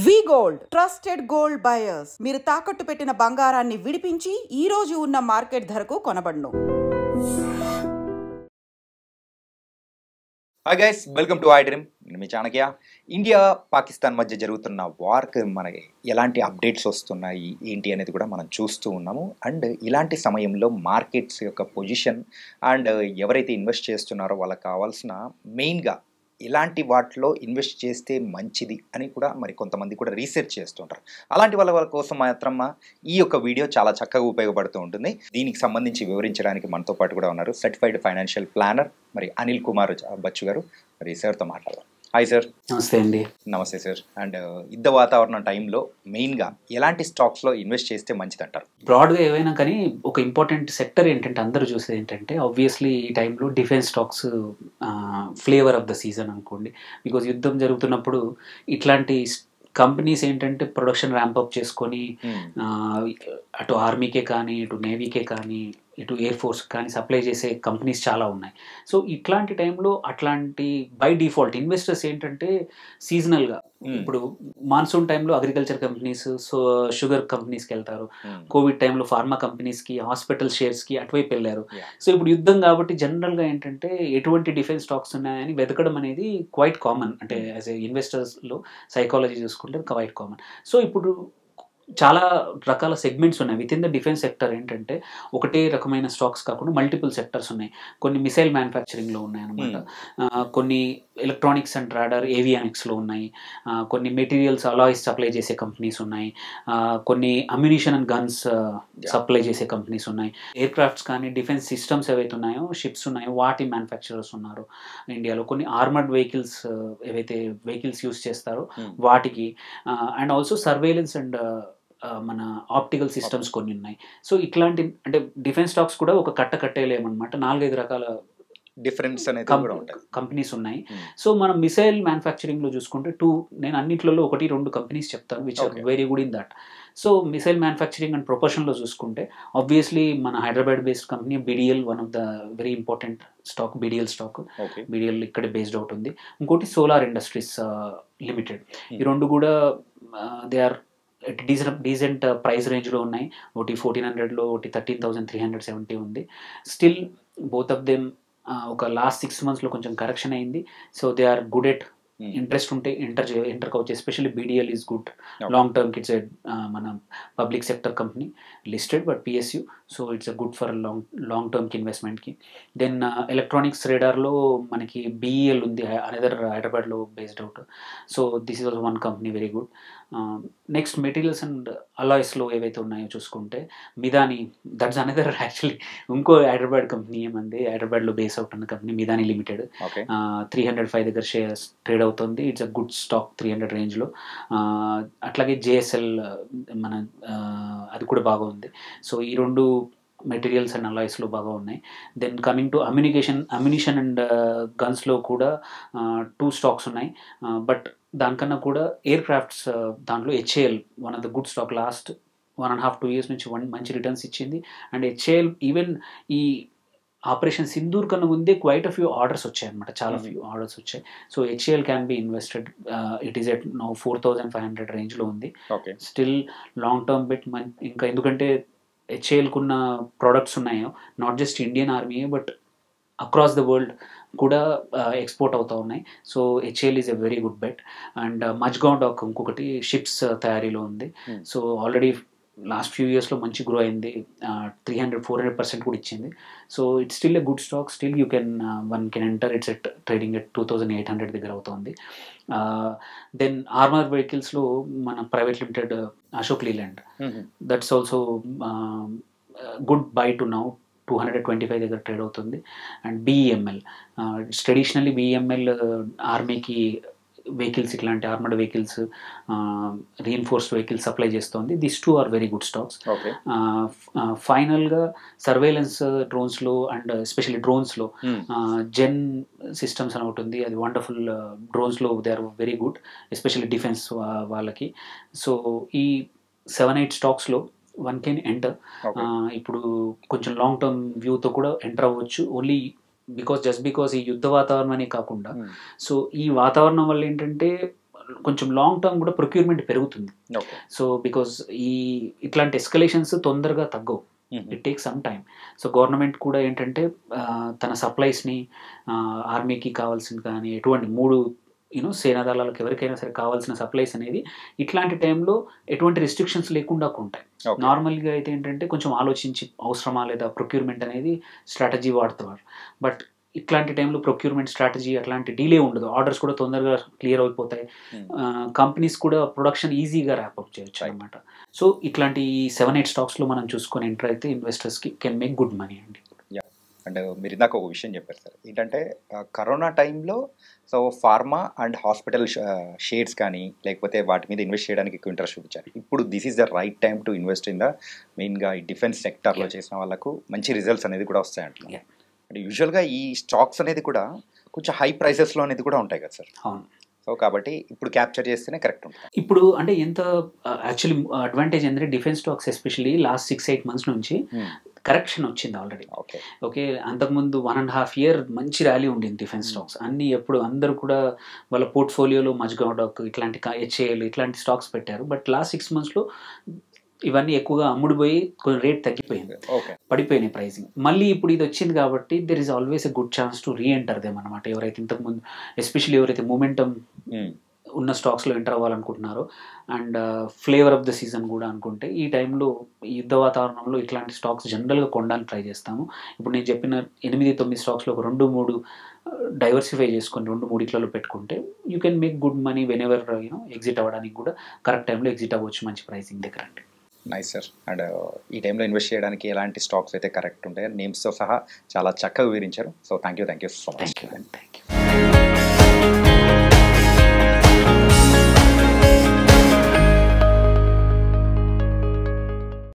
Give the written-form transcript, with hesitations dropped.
వి gold trusted gold buyers. మీరు తాకట్టు పెట్టిన బంగారాన్ని విడిపించి ఈ రోజు ఉన్న మార్కెట్ ధరకు కొనబడును. Hi guys, welcome to iDream. నేను మీ చాణక్య. ఇండియా పాకిస్తాన్ మధ్య జరుగుతున్న వార్కి మనకి ఎలాంటి అప్డేట్స్ వస్తున్నాయి ఏంటి అనేది కూడా మనం చూస్తూ ఉన్నాము. అండ్ ఇలాంటి సమయంలో మార్కెట్స్ యొక్క పొజిషన్ అండ్ ఎవరైతే ఇన్వెస్ట్ చేస్తున్నారో వాళ్ళకి కావాల్సిన మెయిన్గా ఇలాంటి వాటిలో ఇన్వెస్ట్ చేస్తే మంచిది అని కూడా మరి కొంతమంది కూడా రీసెర్చ్ చేస్తుంటారు. అలాంటి వాళ్ళ కోసం మాత్రం ఈ యొక్క వీడియో చాలా చక్కగా ఉపయోగపడుతూ ఉంటుంది. దీనికి సంబంధించి వివరించడానికి మనతో పాటు కూడా ఉన్నారు సర్టిఫైడ్ ఫైనాన్షియల్ ప్లానర్ మరి అనిల్ కుమార్ బచ్చు గారు. మరి సార్తో మాట్లాడదాం. Hi sir. నమస్తే అండి. నమస్తే సార్. అండ్ యుద్ధ వాతావరణం టైంలో మెయిన్గా ఎలాంటి స్టాక్స్లో ఇన్వెస్ట్ చేస్తే మంచిది అంటారు? బ్రాడ్గా ఏవైనా కానీ ఒక ఇంపార్టెంట్ సెక్టర్ ఏంటంటే అందరూ చూసేది ఏంటంటే ఆబ్వియస్లీ ఈ టైంలో defence stocks flavour of the season అనుకోండి. బికాజ్ యుద్ధం జరుగుతున్నప్పుడు ఇట్లాంటి కంపెనీస్ ఏంటంటే ప్రొడక్షన్ ర్యాంప్అప్ చేసుకొని అటు ఆర్మీకే కానీ ఇటు నేవీకే కానీ ఇటు ఎయిర్ ఫోర్స్ కానీ సప్లై చేసే కంపెనీస్ చాలా ఉన్నాయి. సో ఇట్లాంటి టైంలో అట్లాంటి బై డిఫాల్ట్ ఇన్వెస్టర్స్ ఏంటంటే సీజనల్గా ఇప్పుడు మాన్సూన్ టైంలో అగ్రికల్చర్ కంపెనీస్, సో షుగర్ కంపెనీస్కి వెళ్తారు. కోవిడ్ టైంలో ఫార్మా కంపెనీస్కి, హాస్పిటల్ షేర్స్కి అటువైపు వెళ్ళారు. సో ఇప్పుడు యుద్ధం కాబట్టి జనరల్గా ఏంటంటే ఎటువంటి డిఫెన్స్ స్టాక్స్ ఉన్నాయని వెతకడం అనేది క్వైట్ కామన్. అంటే యాజ్ ఏ ఇన్వెస్టర్స్లో సైకాలజీ చూసుకుంటే క్వైట్ కామన్. సో ఇప్పుడు చాలా రకాల సెగ్మెంట్స్ ఉన్నాయి with in the defence sector. ఏంటంటే ఒకటే రకమైన స్టాక్స్ కాకుండా మల్టిపుల్ సెక్టర్స్ ఉన్నాయి. కొన్ని మిసైల్ మ్యానుఫ్యాక్చరింగ్లో ఉన్నాయి అనమాట, కొన్ని ఎలక్ట్రానిక్స్ అండ్ రాడార్ ఏవియానిక్స్లో ఉన్నాయి, కొన్ని మెటీరియల్స్ అలాయిస్ సప్లై చేసే కంపెనీస్ ఉన్నాయి, కొన్ని అమ్యునిషన్ అండ్ గన్స్ సప్లై చేసే కంపెనీస్ ఉన్నాయి. ఎయిర్ క్రాఫ్ట్స్ కానీ డిఫెన్స్ సిస్టమ్స్ ఏవైతే ఉన్నాయో, షిప్స్ ఉన్నాయో వాటి మ్యానుఫ్యాక్చరర్స్ ఉన్నారు ఇండియాలో. కొన్ని ఆర్మర్డ్ వెహికల్స్ ఏవైతే వెహికల్స్ యూస్ చేస్తారో వాటికి, అండ్ ఆల్సో సర్వేలెన్స్ అండ్ మన ఆప్టికల్ సిస్టమ్స్ కొన్ని ఉన్నాయి. సో ఇట్లాంటి అంటే డిఫెన్స్ స్టాక్స్ కూడా ఒక కట్టేయలేమన్నమాట. 4-5 రకాల డిఫరెన్స్ కంపెనీస్ ఉన్నాయి. సో మనం మిసైల్ మ్యానుఫ్యాక్చరింగ్లో చూసుకుంటే నేను అన్నింటిలో 1-2 కంపెనీస్ చెప్తాను which are very good in that. So missile manufacturing and ప్రొపల్షన్లో చూసుకుంటే ఆబ్వియస్లీ మన Hyderabad based company BDL, one of the very important stock BDL stock. BDL ఇక్కడే బేస్డ్ అవుట్ ఉంది. ఇంకోటి సోలార్ ఇండస్ట్రీస్ లిమిటెడ్. ఈ రెండు కూడా దే ఆర్ డీసెంట్ ప్రైస్ రేంజ్లో ఉన్నాయి. ఒకటి 1400లో, ఒకటి 13,370 ఉంది. స్టిల్ బోత్ ఆఫ్ దెమ్ ఒక లాస్ట్ 6 monthsలో కొంచెం కరెక్షన్ అయింది. So they are good at interest ఉంటే ఎంటర్ కావచ్చు. Especially BDL is good long term. It's మన public sector company listed but PSU. So it's good for long టర్మ్కి ఇన్వెస్ట్మెంట్కి. Then electronics రేడార్లో మనకి BEL ఉంది, అనదర్ హైదరాబాద్లో based out. So this is also one company very good. Next materials and అలాయిస్లో ఏవైతే ఉన్నాయో చూసుకుంటే మిదాని, దట్స్ అనదర్ యాక్చువల్లీ ఇంకో హైదరాబాద్ కంపెనీ. ఏమంది హైదరాబాద్లో బేస్ అవుట్ ఉన్న కంపెనీ మిదాని లిమిటెడ్. 305 దగ్గర షేర్స్ ట్రేడ్ అవుతుంది. ఇట్స్ అ గుడ్ స్టాక్ 300 రేంజ్లో. అట్లాగే JSL మన అది కూడా బాగా ఉంది. సో ఈ రెండు మెటీరియల్స్ అండ్ అలాయిస్లో బాగా ఉన్నాయి. Then coming to ammunition and గన్స్లో కూడా 2 స్టాక్స్ ఉన్నాయి. బట్ దానికన్నా కూడా ఎయిర్ క్రాఫ్ట్స్ దాంట్లో HAL one of the good stock. Last 1.5-2 years నుంచి మంచి రిటర్న్స్ ఇచ్చింది. అండ్ HAL ఈవెన్ ఈ ఆపరేషన్ సింధూర్ కన్నా ముందే క్వైట్ అ ఫ్యూ ఆర్డర్స్ వచ్చాయి అనమాట, చాలా ఫ్యూ ఆర్డర్స్ వచ్చాయి. So HAL can be invested. It is at now 4,500 రేంజ్లో ఉంది. Still long term bet. ఇంకా ఎందుకంటే HALకున్న ప్రోడక్ట్స్ ఉన్నాయో not just Indian army but across the world కూడా ఎక్స్పోర్ట్ అవుతూ ఉన్నాయి. So HAL is a very good bet. And Mazagon Dock ఇంకొకటి ships తయారీలో ఉంది. సో ఆల్రెడీ లాస్ట్ ఫ్యూ ఇయర్స్లో మంచి గ్రో అయింది. 300-400% కూడా ఇచ్చింది. So it's still a good stock. Still you one can enter. It's at trading at 2,800 దగ్గర అవుతుంది. దెన్ ఆర్మర్ వెహికల్స్లో మన private limited Ashok Leyland, that's also good buy to now. 225 దగ్గర ట్రేడ్ అవుతుంది. అండ్ BEML, ట్రెడిషనల్లీ BEML ఆర్మీకి వెహికల్స్, ఇట్లాంటి armoured vehicles, reinforced vehicles supply చేస్తుంది. This 2 are very good stocks. ఫైనల్గా సర్వేలెన్స్ డ్రోన్స్లో అండ్ ఎస్పెషల్లీ డ్రోన్స్లో జెన్ సిస్టమ్స్ అని ఒకటి ఉంది. అది వండర్ఫుల్. డ్రోన్స్లో they are very good, especially defence వాళ్ళకి. సో ఈ 7-8 స్టాక్స్లో వన్ కెన్ ఎంటర్. ఇప్పుడు కొంచెం లాంగ్ టర్మ్ వ్యూతో కూడా ఎంటర్ అవ్వచ్చు. ఓన్లీ బికాస్ ఈ యుద్ధ వాతావరణం అనే కాకుండా, సో ఈ వాతావరణం వల్ల ఏంటంటే కొంచెం లాంగ్ టర్మ్ కూడా ప్రొక్యూర్మెంట్ పెరుగుతుంది. ఓకే. సో బికాజ్ ఇట్లాంటి ఎస్కలేషన్స్ తొందరగా తగ్గవు, it take some time. So government కూడా ఏంటంటే తన సప్లైస్ని ఆర్మీకి కావాల్సింది కానీ ఎటువంటి 3 సేనాదళాలకు ఎవరికైనా సరే కావాల్సిన సప్లైస్ అనేది ఇట్లాంటి టైంలో ఎటువంటి రిస్ట్రిక్షన్స్ లేకుండా ఉంటాయి. నార్మల్గా అయితే ఏంటంటే కొంచెం ఆలోచించి అవసరమా లేదా ప్రొక్యూర్మెంట్ అనేది స్ట్రాటజీ వాడుతున్నారు. బట్ ఇట్లాంటి టైంలో ప్రొక్యూర్మెంట్ స్ట్రాటజీ అట్లాంటి డిలే ఉండదు, ఆర్డర్స్ కూడా తొందరగా క్లియర్ అయిపోతాయి, కంపెనీస్ కూడా ప్రొడక్షన్ ఈజీగా ర్యాప్అప్ చేయొచ్చు అనమాట. సో ఇట్లాంటి 7-8 స్టాక్స్లో మనం చూసుకొని ఎంటర్ అయితే ఇన్వెస్టర్స్కి కెన్ మేక్ గుడ్ మనీ అండి. అండ్ మీరు ఇందాక ఒక విషయం చెప్పారు సార్, ఏంటంటే కరోనా టైంలో so pharma and hospital shares కానీ లేకపోతే వాటి మీద ఇన్వెస్ట్ చేయడానికి ఎక్కువ ఇంట్రెస్ట్ చూపించారు. ఇప్పుడు this is the right time to invest in the మెయిన్గా ఈ డిఫెన్స్ సెక్టర్లో చేసిన వాళ్ళకు మంచి రిజల్ట్స్ అనేది కూడా వస్తాయంటున్నారు. అంటే యూజువల్గా ఈ స్టాక్స్ అనేది కూడా కొంచెం హై ప్రైసెస్లో అనేది కూడా ఉంటాయి కదా సార్. అవును. సో కాబట్టి ఇప్పుడు క్యాప్చర్ చేస్తేనే కరెక్ట్ ఉంటుంది. ఇప్పుడు అంటే ఎంత యాక్చువల్లీ అడ్వాంటేజ్ ఏంటంటే defence stocks especially last 6-8 months నుంచి కరెక్షన్ వచ్చింది ఆల్రెడీ. ఓకే, అంతకుముందు 1.5 year మంచి ర్యాలీ ఉండింది డిఫెన్స్ స్టాక్స్ అన్ని. ఎప్పుడు అందరూ కూడా వాళ్ళ పోర్ట్ఫోలియోలో మజ్గాడాక్ ఇట్లాంటి హెచ్ఏఎల్ ఇట్లాంటి స్టాక్స్ పెట్టారు. బట్ లాస్ట్ 6 monthsలో ఇవన్నీ ఎక్కువగా అమ్ముడుపోయి కొంచెం రేట్ తగ్గిపోయింది, పడిపోయినాయి ప్రైసింగ్. మళ్ళీ ఇప్పుడు ఇది వచ్చింది కాబట్టి there is always a good chance to reenter them అనమాట. ఎవరైతే ఇంతకుముందు ఎస్పెషల్లీ ఎవరైతే మూమెంటమ్ ఉన్న స్టాక్స్లో ఎంటర్ అవ్వాలనుకుంటున్నారో and flavour of the season కూడా అనుకుంటే ఈ టైంలో యుద్ధ వాతావరణంలో ఇట్లాంటి స్టాక్స్ జనరల్గా కొనడానికి ట్రై చేస్తాము. ఇప్పుడు నేను చెప్పిన 8-9 స్టాక్స్లో ఒక 2-3 డైవర్సిఫై చేసుకొని 2-3 పెట్టుకుంటే you can make good money when ever exit అవ్వడానికి కూడా కరెక్ట్ టైంలో ఎగ్జిట్ అవ్వచ్చు మంచి ప్రైసింగ్ దగ్గర అండి. Nice sir. అండ్ ఈ టైంలో ఇన్వెస్ట్ చేయడానికి ఎలాంటి స్టాక్స్ అయితే కరెక్ట్ ఉంటాయో నేమ్స్తో సహా చాలా చక్కగా వివరించారు. So thank you so much. Thank you.